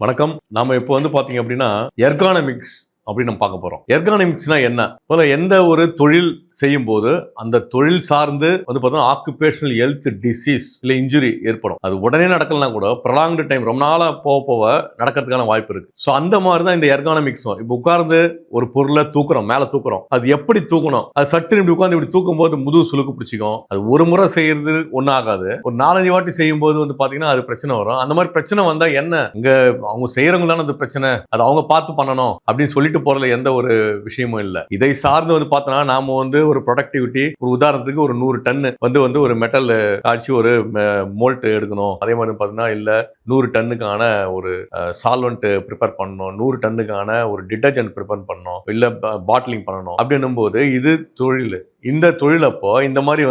வணக்கம். நாம இப்போ பாத்தீங்க அப்படின்னா எர்கானமிக்ஸ் அப்படின்னு நம்ம பார்க்க போறோம். எர்கானமிக்ஸ்னா என்ன? போல எந்த ஒரு தொழில் செய்யும் போது அந்த தொழில் சார்ந்து பார்த்தோம்னா ஆக்குபேஷனல் ஹெல்த் டிசீஸ் இல்ல இன்ஜுரி ஏற்படும். அது உடனே நடக்கலாம் கூட ப்ரொலாங்டு டைம் ரொம்ப நாளா போக நடக்கிறதுக்கான வாய்ப்பு இருக்கு. ஸோ அந்த மாதிரி தான் இந்த எர்கானமிக்ஸும். இப்போ உட்கார்ந்து ஒரு பொருளை தூக்குறோம், மேலே தூக்குறோம், அது எப்படி தூக்கணும், அது சட்டு இப்படி உட்கார்ந்து இப்படி தூக்கும் போது முதுகு சுளுக்கு பிடிச்சிக்கும். அது ஒரு முறை செய்யறது ஒன்றும் ஆகாது. ஒரு 4-5 வாட்டி செய்யும் போது பாத்தீங்கன்னா அது பிரச்சனை வரும். அந்த மாதிரி பிரச்சனை வந்தா என்ன, இங்க அவங்க செய்யறவங்க தானே அது பிரச்சனை, அது அவங்க பார்த்து பண்ணணும் அப்படின்னு சொல்லிட்டு போறதுல எந்த ஒரு விஷயமும் இல்லை. இதை சார்ந்து பார்த்தோம்னா நாம ஒரு ப்ரொடக்டிவிட்டி, ஒரு உதாரணத்துக்கு ஒரு 100 டன் ஒரு மெட்டல் காய்ச்சி ஒரு மோல்ட் எடுக்கணும். அதே மாதிரி பார்த்தீங்கன்னா இல்ல 100 டன்னுக்கான ஒரு சால்வெண்ட் ப்ரிப்பேர் பண்ணணும், 100 டன்னுக்கான ஒரு டிட்டர்ஜென்ட் ப்ரிப்பேர் பண்ணணும், இல்ல பாட்டிலிங் பண்ணணும் அப்படின்னும் போது இது தொழில். இந்த தொழிலப்போ இந்த மாதிரி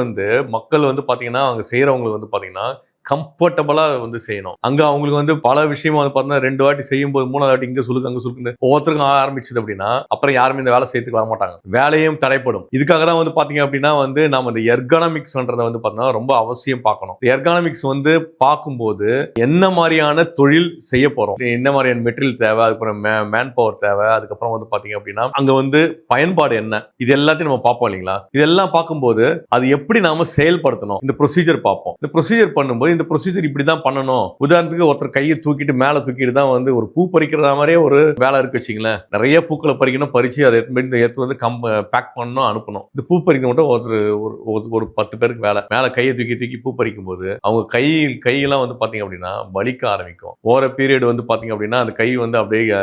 மக்கள் பாத்தீங்கன்னா அவங்க செய்யறவங்களுக்கு பாத்தீங்கன்னா கம்ஃபர்டபுளா செய்யணும். அங்க அவங்களுக்கு பல விஷயம் பார்த்தீங்கன்னா 2 வாட்டி செய்யும் போது 3வது வாட்டி இங்க சுலுக்கு அங்க சுலுக்குன்னு ஒவ்வொருத்தருக்கும் ஆரம்பிச்சது அப்படின்னா அப்புறம் யாருமே இந்த வேலை செய்யறதுக்கு வர மாட்டாங்க, வேலையும் தடைப்படும். இதுக்காக தான் பாத்தீங்க அப்படின்னா நாம இந்த எர்கானமிக்ஸ்ன்றதை பார்த்தீங்கன்னா ரொம்ப அவசியம் பார்க்கணும். எர்கானமிக்ஸ் பார்க்கும்போது என்ன மாதிரியான தொழில் செய்ய போறோம், என்ன மாதிரியான மெட்டீரியல் தேவை, அதுக்கப்புறம் மேன் பவர் தேவை, அதுக்கப்புறம் பாத்தீங்க அப்படின்னா அங்க பயன்பாடு என்ன, இது எல்லாத்தையும் நம்ம பார்ப்போம் இல்லைங்களா. இதெல்லாம் பார்க்கும்போது அது எப்படி நாம செயல்படுத்தணும், இந்த ப்ரொசீஜர் பார்ப்போம். இந்த ப்ரொசீஜர் பண்ணும்போது இந்த ப்ரொசீஜர் இப்படிதான் பண்ணணும். உதாரணத்துக்கு ஒருத்தர் கையை தூக்கிட்டு மேல தூக்கிட்டு தான் ஒரு பூ பறிக்கிற மாதிரியே ஒரு வேலை இருக்கு வச்சுங்களேன். நிறைய பூக்களை பறிக்கணும், பறிச்சு அதை எடுத்து பேக் பண்ணணும், அனுப்பணும். இந்த பூ பறிக்க மட்டும் ஒரு 10 பேருக்கு வேலை. மேல கையை தூக்கி பூ பறிக்கும் போது அவங்க கையெல்லாம் பாத்தீங்க அப்படின்னா வலிக்க ஆரம்பிக்கும். ஓர பீரியட் பாத்தீங்க அப்படின்னா அந்த கை அப்படியே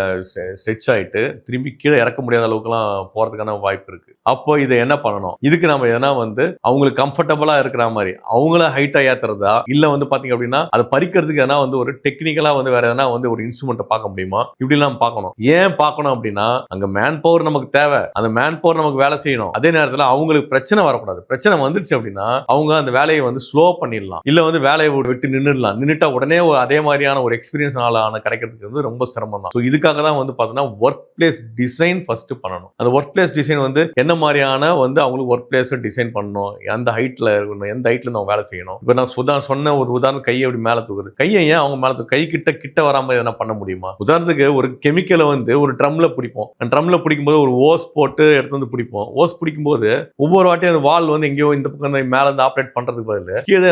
ஸ்ட்ரெச் ஆயிட்டு திரும்பி கீழே இறக்க முடியாத அளவுக்குலாம் போறதுக்கான வாய்ப்பு இருக்கு. அப்போ இதை என்ன பண்ணணும், இதுக்கு நம்ம எதனா அவங்களுக்கு கம்ஃபர்டபுளா இருக்கிற மாதிரி அவங்கள ஹைட்டா ஏத்துறதா, இல்ல பாத்தீங்க அப்படின்னா அதை பறிக்கிறதுக்கு எதனா ஒரு டெக்னிக்கலா வேற எதனா ஒரு இன்ஸ்ட்ருமெண்ட் பார்க்க முடியுமா, இப்படி எல்லாம் பார்க்கணும். ஏன் பார்க்கணும் அப்படின்னா அங்க மேன் பவர் நமக்கு தேவை, அந்த மேன் பவர் நமக்கு வேலை செய்யணும். அதே நேரத்தில் அவங்களுக்கு பிரச்சனை வரக்கூடாது. பிரச்சனை வந்துருச்சு அப்படின்னா அவங்க அந்த வேலையை ஸ்லோ பண்ணிடலாம், இல்ல வேலையை விட்டு நின்றுட்டா உடனே அதே மாதிரியான ஒரு எக்ஸ்பீரியன்ஸ் ஆன கிடைக்கிறதுக்கு ரொம்ப சிரமம் தான். இதுக்காக தான் பார்த்தீங்கன்னா ஒர்க் பிளேஸ் டிசைன் ஃபர்ஸ்ட் பண்ணணும். அந்த ஒர்க் பிளேஸ் டிசைன் என்ன மாதிரியான அவங்களுக்கு ஒர்க் பிளேஸ் டிசைன் பண்ணணும், எந்த ஹைட்ல இருக்கணும், எந்த ஹைட்ல நம்ம வேலை செய்யணும். இப்போ நான் சொன்ன ஒரு உதாரணம் கையை அப்படி மேல தூக்குறது, கையை ஏன் அவங்க மேல கை கிட்ட வராம எதனா பண்ண முடியுமா? உதாரணத்துக்கு ஒரு கெமிக்கலை ஒரு ட்ரம்ல பிடிப்போம். ட்ரம்ல பிடிக்கும் போது ஒரு ஓஸ் போட்டு எடுத்து பிடிப்போம். ஓஸ் பிடிக்கும் போது ஒவ்வொரு வாட்டியும் அந்த வால் எங்கேயோ இந்த பக்கம் மேல இருந்து ஆப்ரேட் பண்றதுக்கு பதில் கீழே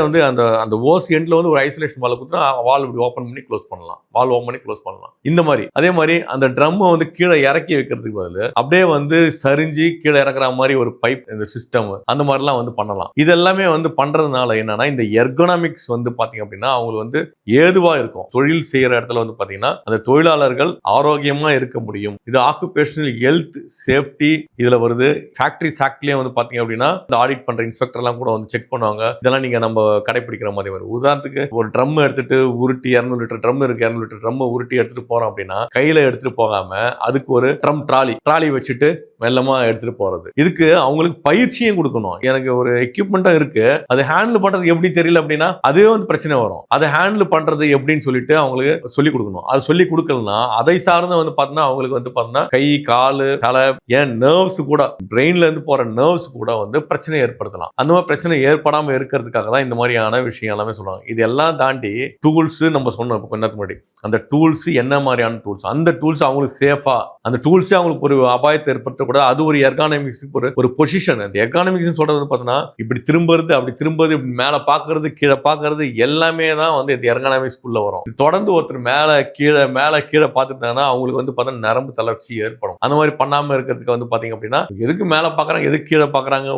அந்த ஓஸ் எண்ட்ல ஒரு ஐசோலேஷன் வால் கொடுத்தா வால் இப்படி ஓப்பன் பண்ணி க்ளோஸ் பண்ணலாம், வால் ஓப்பன் பண்ணி க்ளோஸ் பண்ணலாம். இந்த மாதிரி அதே மாதிரி அந்த ட்ரம் கீழே இறக்கி வைக்கிறதுக்கு பதில் அப்படியே சரிஞ்சு கீழே இறக்குற மாதிரி ஒரு பைப், இந்த சிஸ்டம் அந்த மாதிரிலாம் பண்ணலாம். இதெல்லாமே பண்றதுனால என்னன்னா இந்த எர்கோனாமிக்ஸ் பாத்தீங்க அப்படின்னா அவங்களுக்கு ஏதுவா இருக்கும். தொழில் செய்யற இடத்துல பாத்தீங்கன்னா அந்த தொழிலாளர்கள் ஆரோக்கியமா இருக்க முடியும். இது ஆக்குபேஷனல் ஹெல்த் சேஃப்டி இதுல வருது. ஃபேக்டரி ஆக்ட்லயே பாத்தீங்க அப்படின்னா இந்த ஆடிட் பண்ற இன்ஸ்பெக்டர் எல்லாம் கூட செக் பண்ணுவாங்க. இதெல்லாம் நீங்க நம்ம கடைபிடிக்கிற மாதிரி வரும். உதாரணத்துக்கு ஒரு ட்ரம் எடுத்துட்டு உருட்டி 200 லிட்டர் ட்ரம் இருக்கு, 200 லிட்டர் ட்ரம் உருட்டி எடுத்துட்டு போறோம் அப்படின்னா கையில எடுத்துட்டு போகாம அதுக்கு ஒரு ட்ரம் ட்ராலி வச்சுட்டு மெல்லமா எடுத்துட்டு போறது. இதுக்கு அவங்களுக்கு பயிற்சியும் கொடுக்கணும். எனக்கு ஒரு எக்யூப்மெண்ட்டும் இருக்கு, அது ஹேண்டில் பண்றது எப்படி தெரியல அப்படின்னா அதுவே பிரச்சனை வரும். அதை ஹேண்டில் பண்றது எப்படின்னு சொல்லிட்டு அவங்களுக்கு சொல்லி கொடுக்கணும். அது சொல்லி கொடுக்கலன்னா அதை சார்ந்து பார்த்தீங்கன்னா அவங்களுக்கு பார்த்தீங்கன்னா கை காலு தலை ஏன் நர்வ்ஸ் கூட, பிரெயின்ல இருந்து போற நர்வ்ஸ் கூட பிரச்சனை ஏற்படுத்தலாம். அந்த மாதிரி பிரச்சனை ஏற்படாம இருக்கிறதுக்காக தான் இந்த மாதிரியான விஷயம் எல்லாமே சொல்றாங்க. இது எல்லாம் தாண்டி டூல்ஸ் நம்ம சொன்னோம் கொஞ்ச நேரத்துக்கு முன்னாடி. அந்த டூல்ஸ் என்ன மாதிரியான டூல்ஸ், அந்த டூல்ஸ் அவங்களுக்கு சேஃபா, அந்த டூல்ஸ் அவங்களுக்கு ஒரு அபாயத்தை ஏற்படுத்த கூட அது ஒரு எர்கானமிக்ஸ் ஒரு பொசிஷன். அந்த எர்கானமிக்ஸ் சொல்றது பார்த்தீங்கன்னா இப்படி திரும்புறது அப்படி திரும்புறது, இப்படி மேல பாக்குறது கீழே பாக்குறது எல்லாமே தான் இந்த எர்கானமிக்ஸ் குள்ள வரும். தொடர்ந்து ஒருத்தர் மேல கீழே பார்த்துட்டாங்கன்னா அவங்களுக்கு பார்த்தா நரம்பு தளர்ச்சி ஏற்படும். அந்த மாதிரி பண்ணாம இருக்கிறதுக்கு பாத்தீங்க அப்படின்னா எதுக்கு மேல பாக்குறாங்க எதுக்கு கீழே பாக்குறாங்க,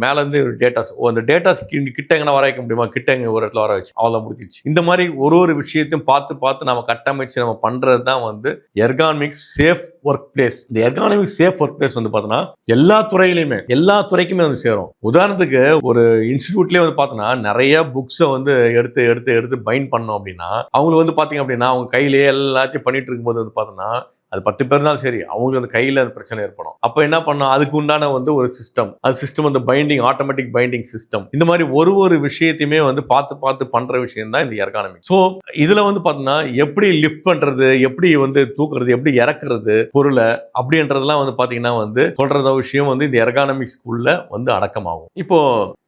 மேல இருந்து டேட்டாஸ், அந்த டேட்டாஸ் கிட்ட எங்க வர வைக்க முடியுமா, கிட்ட எங்க ஒரு இடத்துல வர வச்சு அவ்வளவு முடிஞ்சிச்சு. இந்த மாதிரி ஒரு விஷயத்தையும் பார்த்து நம்ம கட்டமைச்சு நம்ம பண்றது தான் எர்கானமிக்ஸ் சேஃப் ஒர்க் பிளேஸ். இந்த எர்கானமிக்ஸ் சேஃப் ஒர்க் பிளேஸ் பார்த்தோன்னா எல்லா துறைக்குமே சேரும். உதாரணத்துக்கு ஒரு இன்ஸ்டிடியூட்லயே பார்த்தோன்னா நிறைய புக்ஸை எடுத்து பைண்ட் பண்ணோம் அப்படின்னா அவங்களுக்கு பாத்தீங்க அப்படின்னா அவங்க கையிலேயே எல்லாத்தையும் பண்ணிட்டு இருக்கும்போது பார்த்தோன்னா அது 10 பேர் தான் சரி, அவங்களுக்கு அந்த கையில அந்த பிரச்சனை ஏற்படும். அப்ப என்ன பண்ணணும், அதுக்கு உண்டான ஒரு சிஸ்டம், அந்த சிஸ்டம் அந்த பைண்டிங், ஆட்டோமேட்டிக் பைண்டிங் சிஸ்டம், இந்த மாதிரி ஒரு விஷயத்தையுமே பார்த்து பண்ற விஷயம் தான் இந்த எர்கானமிக்ஸ். ஸோ இதுல பார்த்தோம்னா எப்படி லிஃப்ட் பண்றது, எப்படி தூக்குறது, எப்படி இறக்குறது பொருளை அப்படின்றதெல்லாம் பாத்தீங்கன்னா சொல்றத விஷயம் இந்த எர்கானமிக்ஸ்க்குள்ள அடக்கமாகும். இப்போ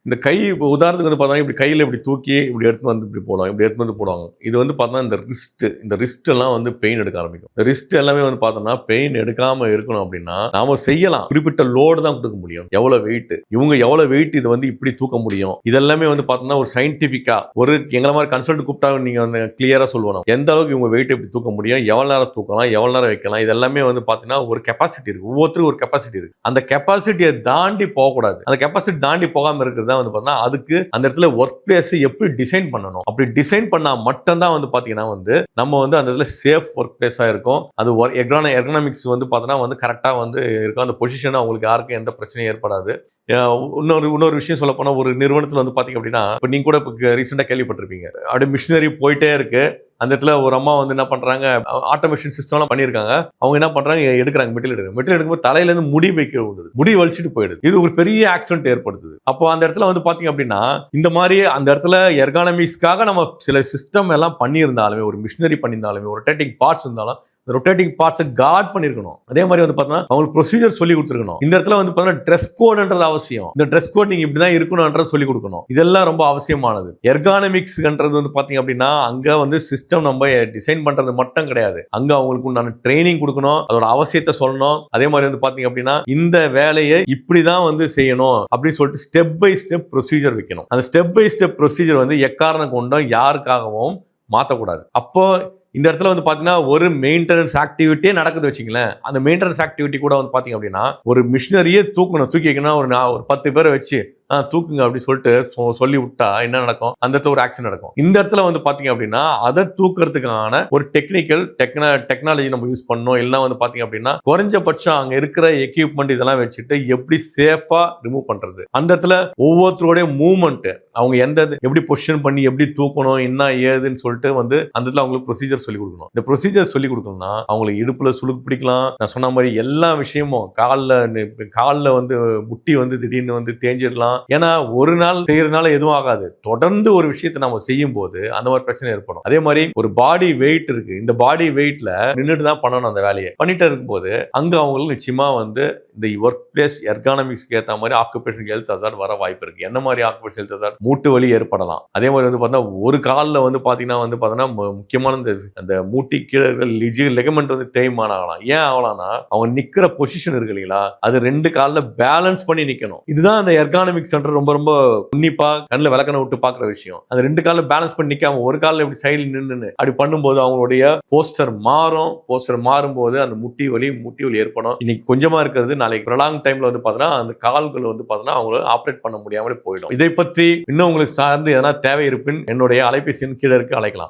இந்த கை உதாரணத்துக்கு வந்து பார்த்தா இப்படி கையில் இப்படி தூக்கி இப்படி எடுத்து வந்து இப்படி போடுவாங்க, இப்படி எடுத்து வந்து போடுவாங்க. இது வந்து பார்த்தா இந்த ரிஸ்ட் எல்லாம் வந்து பெயின் எடுக்க ஆரம்பிக்கும். இந்த ரிஸ்ட் எல்லாமே வந்து பார்த்தோம்னா பெயின் எடுக்காம இருக்கணும் அப்படின்னா நாம செய்யலாம், குறிப்பிட்ட லோடு தான் கொடுக்க முடியும். எவ்வளவு வெயிட், இவங்க எவ்வளவு வெயிட் இது வந்து இப்படி தூக்க முடியும், இதெல்லாமே வந்து பார்த்தோம்னா ஒரு சயின்டிபிக்கா ஒரு எங்களை மாதிரி கன்சல்ட் கூப்பிட்டா நீங்க வந்து கிளியரா சொல்லுவோம் எந்த அளவுக்கு இவங்க வெயிட் எப்படி தூக்க முடியும், எவ்வளவு நேரம் தூக்கலாம், எவ்வளவு நேரம் வைக்கலாம். இதெல்லாமே வந்து பார்த்தீங்கன்னா ஒரு கெப்பாசிட்டி இருக்கு, ஒவ்வொருத்தருக்கும் ஒரு கெப்பாசிட்டி இருக்கு. அந்த கெப்பாசிட்டியை தாண்டி போகக்கூடாது. அந்த கெப்பாசிட்டி தாண்டி போகாம இருக்கிறது தான் வந்து பார்த்தீங்கன்னா அதுக்கு அந்த இடத்துல ஒர்க் பிளேஸ் எப்படி டிசைன் பண்ணணும். அப்படி டிசைன் பண்ணா மட்டும்தான் வந்து பார்த்தீங்கன்னா வந்து நம்ம வந்து அந்த இடத்துல சேஃப் ஒர்க் பிளேஸா இருக்கும். அது எர்கனாமிக்ஸ் வந்து பார்த்தீங்கன்னா வந்து கரெக்டா வந்து இருக்கும். அந்த பொசிஷன் அவங்களுக்கு யாருக்கும் எந்த பிரச்சனையும் ஏற்படாது. இன்னொரு விஷயம் சொல்ல போனா ஒரு நிறுவனத்துல வந்து பாத்தீங்க அப்படின்னா இப்ப நீங்க கூட ரீசெண்டா கேள்விப்பட்டிருப்பீங்க, அப்படியே மிஷினரி போயிட்டே இருக்கு. அந்த இடத்துல ஒரு அம்மா வந்து என்ன பண்றாங்க, ஆட்டோமேஷன் சிஸ்டம்லாம் பண்ணியிருக்காங்க. அவங்க என்ன பண்றாங்க, எடுக்கிறாங்க மெட்டீரியல் எடுக்கும்போது தலையில இருந்து முடி வைக்க விடுது, முடி வலிச்சுட்டு போயிடுது. இது ஒரு பெரிய ஆக்சிடென்ட் ஏற்படுத்துது. அப்போ அந்த இடத்துல வந்து பாத்தீங்க அப்படின்னா இந்த மாதிரி அந்த இடத்துல எர்கானமிக்ஸ்க்காக நம்ம சில சிஸ்டம் எல்லாம் பண்ணியிருந்தாலுமே, ஒரு மிஷினரி பண்ணியிருந்தாலுமே, ஒரு ரொட்டேட்டிங் பார்ட்ஸ் இருந்தாலும் ரொட்டேட்டிங் பார்ட்ஸை கார்ட் பண்ணிருக்கணும். அதே மாதிரி வந்து பார்த்தீங்கன்னா அவங்களுக்கு ப்ரொசீஜர் சொல்லி கொடுத்துருக்கணும். இந்த இடத்துல வந்து பார்த்தீங்கன்னா ட்ரெஸ் கோடுன்றது அவசியம். இந்த ட்ரெஸ் கோட் நீங்க இப்படிதான் இருக்கணும்ன்றது சொல்லி கொடுக்கணும். இதெல்லாம் ரொம்ப அவசியமானது. எர்கானமிக்ஸ்ன்றது வந்து பாத்தீங்க அப்படின்னா அங்க வந்து சிஸ்டம் நம்ம டிசைன் பண்றது மட்டும் கிடையாது, அங்க அவங்களுக்கு உண்டான ட்ரைனிங் கொடுக்கணும், அதோட அவசியத்தை சொல்லணும். அதே மாதிரி வந்து பாத்தீங்க அப்படின்னா இந்த வேலையை இப்படிதான் வந்து செய்யணும் அப்படின்னு சொல்லிட்டு ஸ்டெப் பை ஸ்டெப் ப்ரொசீஜர் வைக்கணும். அந்த ஸ்டெப் பை ஸ்டெப் ப்ரொசீஜர் வந்து எக்காரணம் கொண்டும் யாருக்காகவும் மாற்றக்கூடாது. அப்போ இந்த இடத்துல வந்து பாத்தீங்கன்னா ஒரு மெயின்டெனன்ஸ் ஆக்டிவிட்டியே நடக்குது வச்சுங்களேன். அந்த மெயின்டெனன்ஸ் ஆக்டிவிட்டி கூட வந்து பாத்தீங்க அப்படின்னா ஒரு மிஷினரியே தூக்கி வைக்கணும். ஒரு 10 பேரை வச்சு தூக்குங்க அப்படி சொல்லிட்டு சொல்லி விட்டா என்ன நடக்கும், அந்த இடத்துல ஒரு ஆக்சிடென்ட் நடக்கும். இந்த இடத்துல வந்து பாத்தீங்க அப்படின்னா அதை தூக்குறதுக்கான ஒரு டெக்னாலஜி நம்ம யூஸ் பண்ணணும். இல்லைன்னா வந்து பாத்தீங்க அப்படின்னா குறைஞ்சபட்சம் அங்க இருக்கிற எக்யூப்மெண்ட் இதெல்லாம் வச்சுட்டு எப்படி சேஃபா ரிமூவ் பண்றது, அந்த இடத்துல ஒவ்வொருத்தருடைய மூவ்மெண்ட் அவங்க எப்படி பொசிஷன் பண்ணி எப்படி தூக்கணும் என்ன ஏதுன்னு சொல்லிட்டு வந்து அந்த இடத்துல அவங்களுக்கு ப்ரொசீஜர் சொல்லி கொடுக்கணும். இந்த ப்ரொசீஜர் சொல்லி கொடுக்கணும்னா அவங்களுக்கு இடுப்புல சுளுக்கு பிடிக்கலாம், நான் சொன்ன மாதிரி எல்லா விஷயமும் காலில் வந்து முட்டி வந்து திடீர்னு வந்து தேஞ்சிடலாம். ஏன்னா ஒரு நாள் செய்யறதுனால எதுவும் ஆகாது, தொடர்ந்து ஒரு விஷயத்தை நம்ம செய்யும் போது அந்த மாதிரி பிரச்சனை ஏற்படும். அதே மாதிரி ஒரு பாடி வெயிட் இருக்கு, இந்த பாடி வெயிட்ல நின்றுட்டு தான் பண்ணணும் அந்த வேலையை. பண்ணிட்டு இருக்கும்போது அங்க அவங்களுக்கு நிச்சயமா வந்து இந்த ஒர்க் பிளேஸ் எர்கானமிக்ஸ்க்கு ஏற்ற மாதிரி ஆக்குபேஷனல் ஹெல்த் ஹசார்ட் வர வாய்ப்பு இருக்கு. என்ன மாதிரி ஆக்குபேஷனல் ஹெல்த் ஹசார்ட், மூட்டு வலி ஏற்படலாம். அதே மாதிரி வந்து பார்த்தீங்கன்னா ஒரு காலில் வந்து பார்த்தீங்கன்னா முக்கியமான அந்த மூட்டி கீழே லெகமெண்ட் வந்து தேய்மானம் ஆகலாம். ஏன் ஆகலாம்னா அவங்க நிக்கிற பொசிஷன் இருக்கு இல்லைங்களா, அது 2 காலில் பேலன்ஸ் பண்ணி நிக்கணும். இதுதான் அந்த எர்கானமிக்ஸ் சென்டர் ரொம்ப ரொம்ப உன்னிப்பா கண்ணில் விளக்கணை விட்டு பார்க்குற விஷயம். அந்த 2 காலில் பேலன்ஸ் பண்ணி நிற்காம ஒரு காலில் இப்படி சைடில் நின்று அப்படி பண்ணும்போது அவங்களுடைய போஸ்டர் மாறும்போது அந்த முட்டி வலி ஏற்படும். இன்னைக்கு கொஞ்சமா இருக்கிறது நாளைக்கு ப்ரொலாங் டைம்ல வந்து பார்த்தீங்கன்னா அந்த கால்கள் வந்து பார்த்தீங்கன்னா அவங்கள ஆப்ரேட் பண்ண முடியாமலே போயிடும். இதை பற்றி இன்னும் உங்களுக்கு சார்ந்து எதனா தேவை இருப்பின் என்னுடைய அலைபேசியின் கீழே இருக்கு, அழைக்கலாம்.